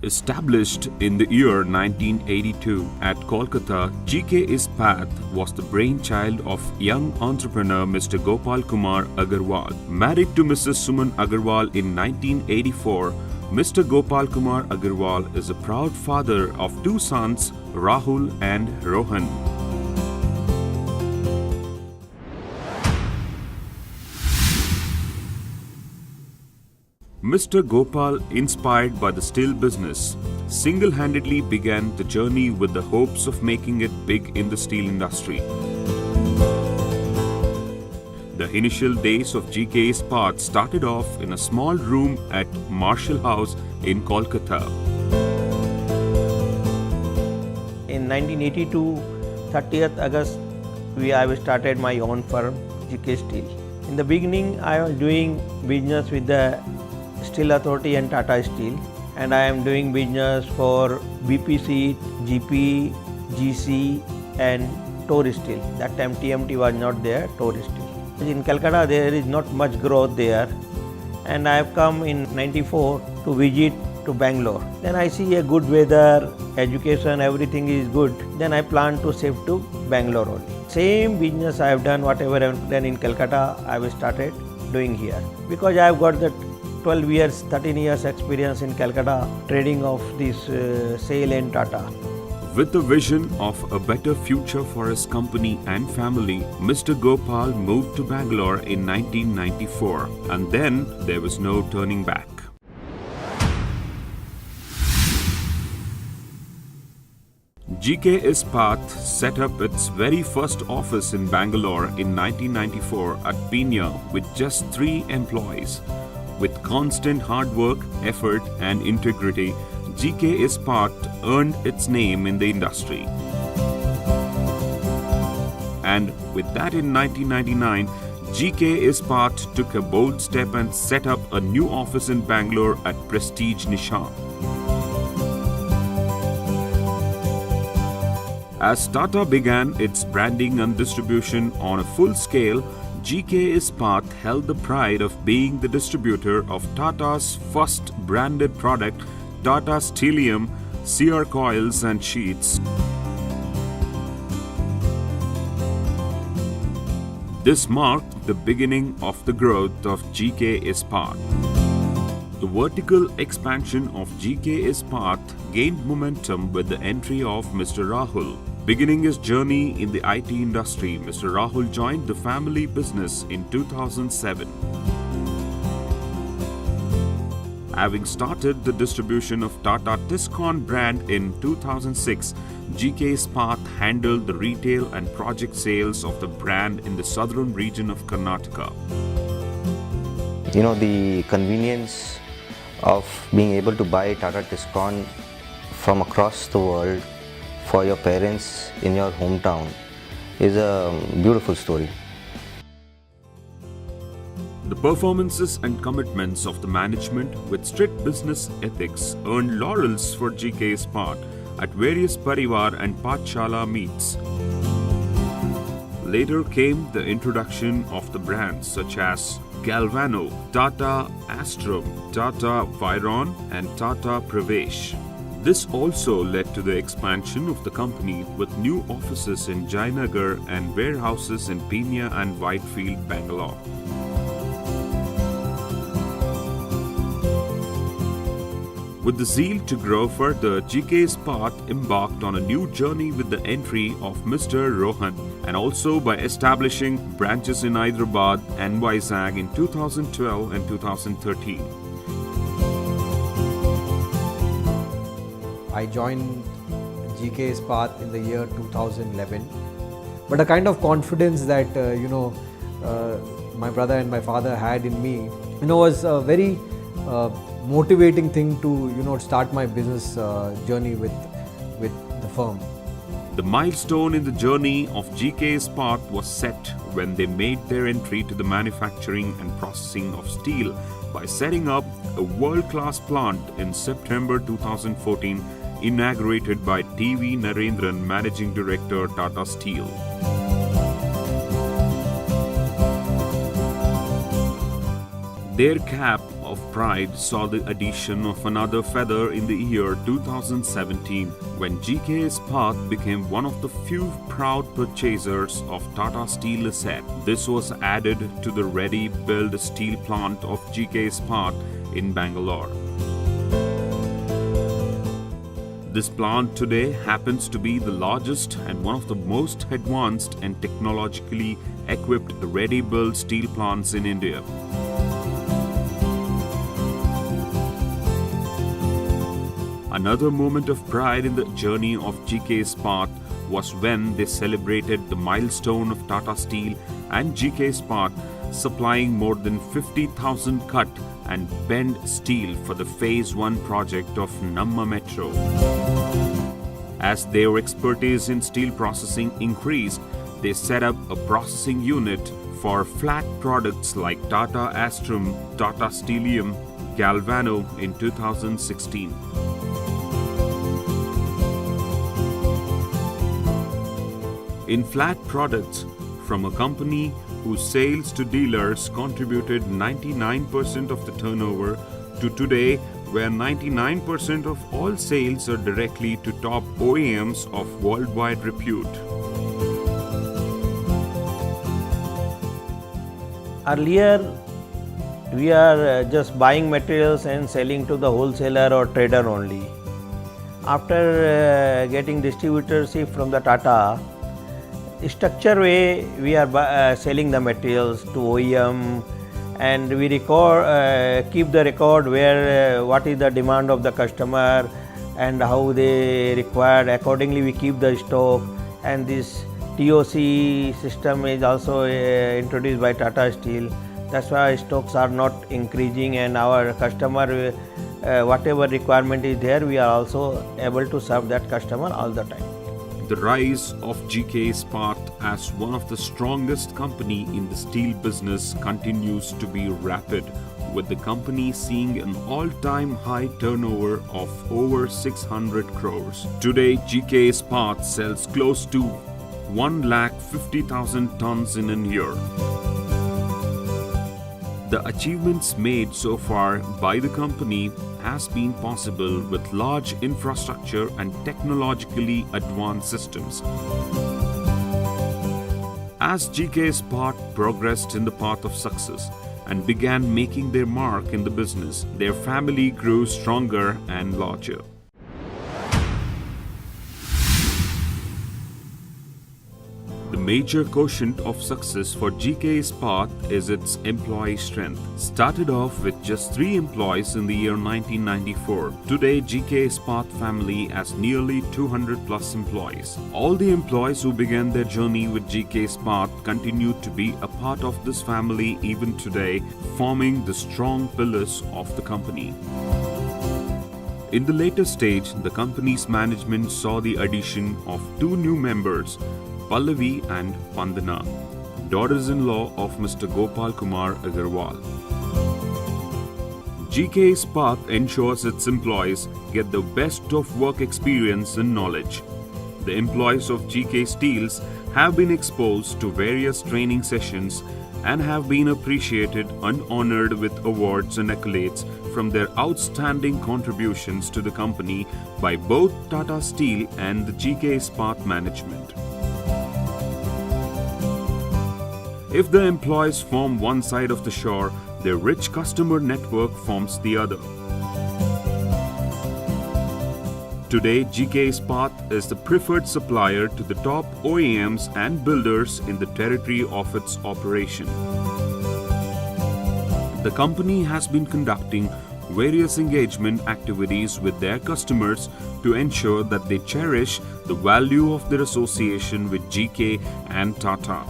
Established in the year 1982 at Kolkata, GK ISPAT was the brainchild of young entrepreneur Mr. Gopal Kumar Agarwal. Married to Mrs. Suman Agarwal in 1984, Mr. Gopal Kumar Agarwal is a proud father of two sons, Rahul and Rohan. Mr. Gopal, inspired by the steel business, single-handedly began the journey with the hopes of making it big in the steel industry. The initial days of GK ISPAT started off in a small room at Marshall House in Kolkata. In 1982, 30th August, I started my own firm, GK Steel. In the beginning, I was doing business with the Steel Authority and Tata Steel, and I am doing business for BPC, GP, GC and Tor Steel. That time TMT was not there, Tor Steel. In Calcutta there is not much growth there, and I have come in 94 to visit to Bangalore. Then I see a good weather, education, everything is good. Then I plan to shift to Bangalore only. Same business I have done, whatever I have done in Calcutta, I have started doing here. Because I have got that 12 years, 13 years experience in Calcutta trading of this SAIL and Tata. With the vision of a better future for his company and family, Mr. Gopal moved to Bangalore in 1994, and then there was no turning back. GK ISPAT set up its very first office in Bangalore in 1994 at Pina with just 3 employees. With constant hard work, effort and integrity, GK ISPAT earned its name in the industry. And with that, in 1999, GK ISPAT took a bold step and set up a new office in Bangalore at Prestige Nishan. As Tata began its branding and distribution on a full scale, GK ISPAT held the pride of being the distributor of Tata's first branded product, Tata Steelium, CR coils and sheets. This marked the beginning of the growth of GK ISPAT. The vertical expansion of GK ISPAT gained momentum with the entry of Mr. Rahul. Beginning his journey in the IT industry, Mr. Rahul joined the family business in 2007. Having started the distribution of Tata Tiscon brand in 2006, GK ISPAT handled the retail and project sales of the brand in the southern region of Karnataka. You know, the convenience of being able to buy Tata Tiscon from across the world for your parents in your hometown is a beautiful story. The performances and commitments of the management with strict business ethics earned laurels for GK ISPAT at various Parivar and Pathshala meets. Later came the introduction of the brands such as Galvano, Tata Astrum, Tata Viron and Tata Pravesh. This also led to the expansion of the company with new offices in Jayanagar and warehouses in Pina and Whitefield, Bangalore. With the zeal to grow further, GK ISPAT embarked on a new journey with the entry of Mr. Rohan, and also by establishing branches in Hyderabad and Vizag in 2012 and 2013. I joined GK ISPAT in the year 2011, but the kind of confidence that my brother and my father had in me, was a very motivating thing to start my business journey with the firm. The milestone in the journey of GK ISPAT was set when they made their entry to the manufacturing and processing of steel by setting up a world-class plant in September 2014, inaugurated by T.V. Narendran, Managing Director, Tata Steel. Their cap of pride saw the addition of another feather in the year 2017 when GK ISPAT became one of the few proud purchasers of Tata Steel asset. This was added to the ready-built steel plant of GK ISPAT in Bangalore. This plant today happens to be the largest and one of the most advanced and technologically equipped ready-built steel plants in India. Another moment of pride in the journey of GK ISPAT was when they celebrated the milestone of Tata Steel and GK ISPAT supplying more than 50,000 cut and bend steel for the Phase 1 project of Namma Metro. As their expertise in steel processing increased, they set up a processing unit for flat products like Tata Astrum, Tata Steelium, Galvano in 2016. In flat products, from a company whose sales to dealers contributed 99% of the turnover to today, where 99% of all sales are directly to top OEMs of worldwide repute. Earlier, we are just buying materials and selling to the wholesaler or trader only. After getting distributorship from the Tata, structure way we are selling the materials to OEM, and we keep the record where what is the demand of the customer and how they require. Accordingly, we keep the stock, and this TOC system is also introduced by Tata Steel. That's why stocks are not increasing, and our customer whatever requirement is there, we are also able to serve that customer all the time. The rise of GK ISPAT as one of the strongest company in the steel business continues to be rapid, with the company seeing an all-time high turnover of over 600 crores. Today, GK ISPAT sells close to 150,000 tons in a year. The achievements made so far by the company has been possible with large infrastructure and technologically advanced systems. As GK ISPAT progressed in the path of success and began making their mark in the business, their family grew stronger and larger. The major quotient of success for GK ISPAT is its employee strength. Started off with just 3 employees in the year 1994. Today, GK ISPAT family has nearly 200 plus employees. All the employees who began their journey with GK ISPAT continue to be a part of this family even today, forming the strong pillars of the company. In the later stage, the company's management saw the addition of 2 new members, Pallavi and Vandana, daughters-in-law of Mr. Gopal Kumar Agarwal. GK ISPAT ensures its employees get the best of work experience and knowledge. The employees of GK Steels have been exposed to various training sessions and have been appreciated and honored with awards and accolades from their outstanding contributions to the company by both Tata Steel and the GK ISPAT management. If the employees form one side of the shore, their rich customer network forms the other. Today, GK ISPAT is the preferred supplier to the top OEMs and builders in the territory of its operation. The company has been conducting various engagement activities with their customers to ensure that they cherish the value of their association with GK and Tata.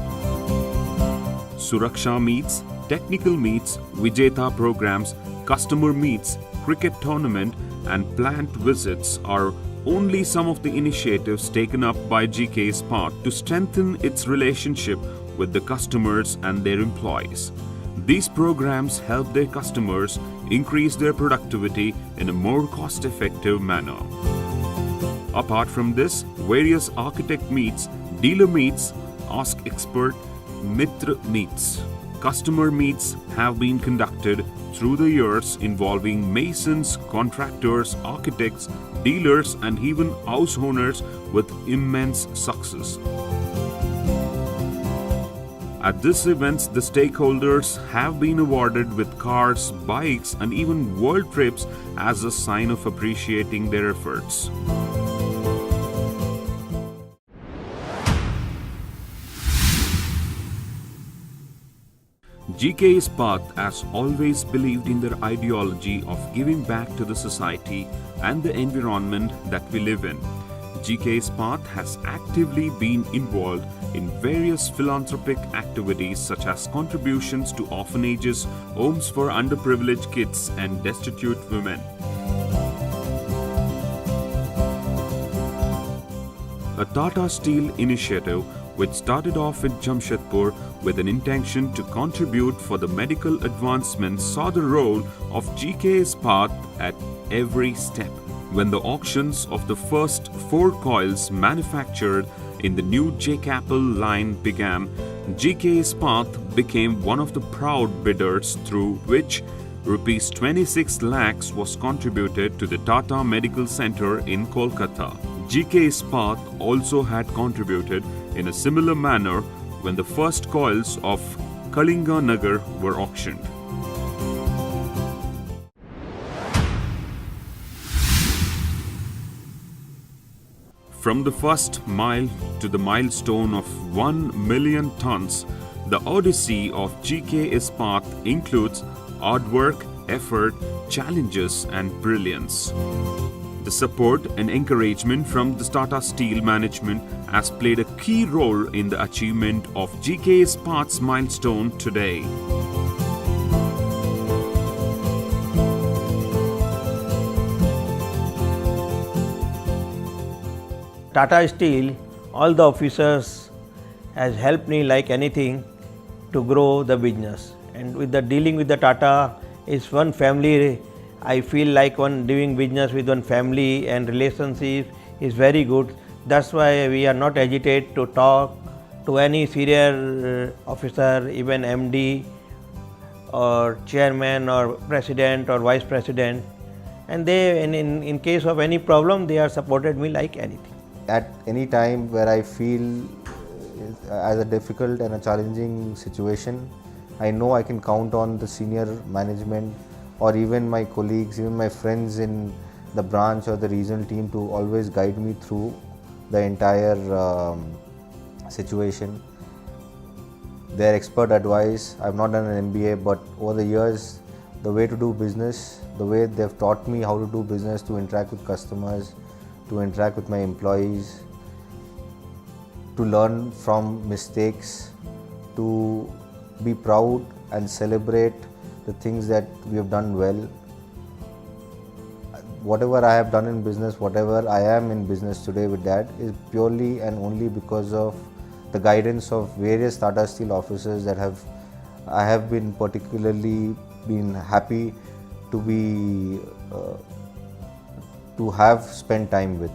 Suraksha meets, technical meets, Vijeta programs, customer meets, cricket tournament and plant visits are only some of the initiatives taken up by GK ISPAT to strengthen its relationship with the customers and their employees. These programs help their customers increase their productivity in a more cost-effective manner. Apart from this, various architect meets, dealer meets, Ask Expert, Mitra meets Customer meets have been conducted through the years involving masons, contractors, architects, dealers, and even house owners with immense success. At these events, the stakeholders have been awarded with cars, bikes, and even world trips as a sign of appreciating their efforts. GK ISPAT has always believed in their ideology of giving back to the society and the environment that we live in. GK ISPAT has actively been involved in various philanthropic activities such as contributions to orphanages, homes for underprivileged kids, and destitute women. A Tata Steel initiative which started off in Jamshedpur with an intention to contribute for the medical advancement saw the role of GK ISPAT at every step. When the auctions of the first 4 coils manufactured in the new JK line began, GK ISPAT became one of the proud bidders through which Rs 26 lakhs was contributed to the Tata Medical Center in Kolkata. GK ISPAT also had contributed in a similar manner when the first coils of Kalinga Nagar were auctioned. From the first mile to the milestone of 1 million tons, the odyssey of GK ISPAT includes hard work, effort, challenges, and brilliance. The support and encouragement from the Tata Steel management has played a key role in the achievement of GK ISPAT's milestone today. Tata Steel, all the officers has helped me like anything to grow the business. And with the dealing with the Tata is one family. I feel like one doing business with one family, and relationship is very good. That's why we are not hesitate to talk to any senior officer, even MD or chairman or president or vice president, and they in case of any problem they are supported me like anything. At any time where I feel as a difficult and a challenging situation, I know I can count on the senior management or even my colleagues, even my friends in the branch or the regional team to always guide me through the entire situation. Their expert advice, I've not done an MBA, but over the years, the way to do business, the way they've taught me how to do business, to interact with customers, to interact with my employees, to learn from mistakes, to be proud and celebrate the things that we have done well. Whatever I have done in business, whatever I am in business today with Dad is purely and only because of the guidance of various Tata Steel officers that I have been particularly happy to have spent time with.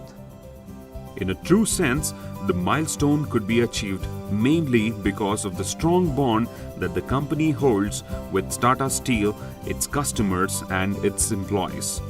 In a true sense, the milestone could be achieved mainly because of the strong bond that the company holds with Tata Steel, its customers, and its employees.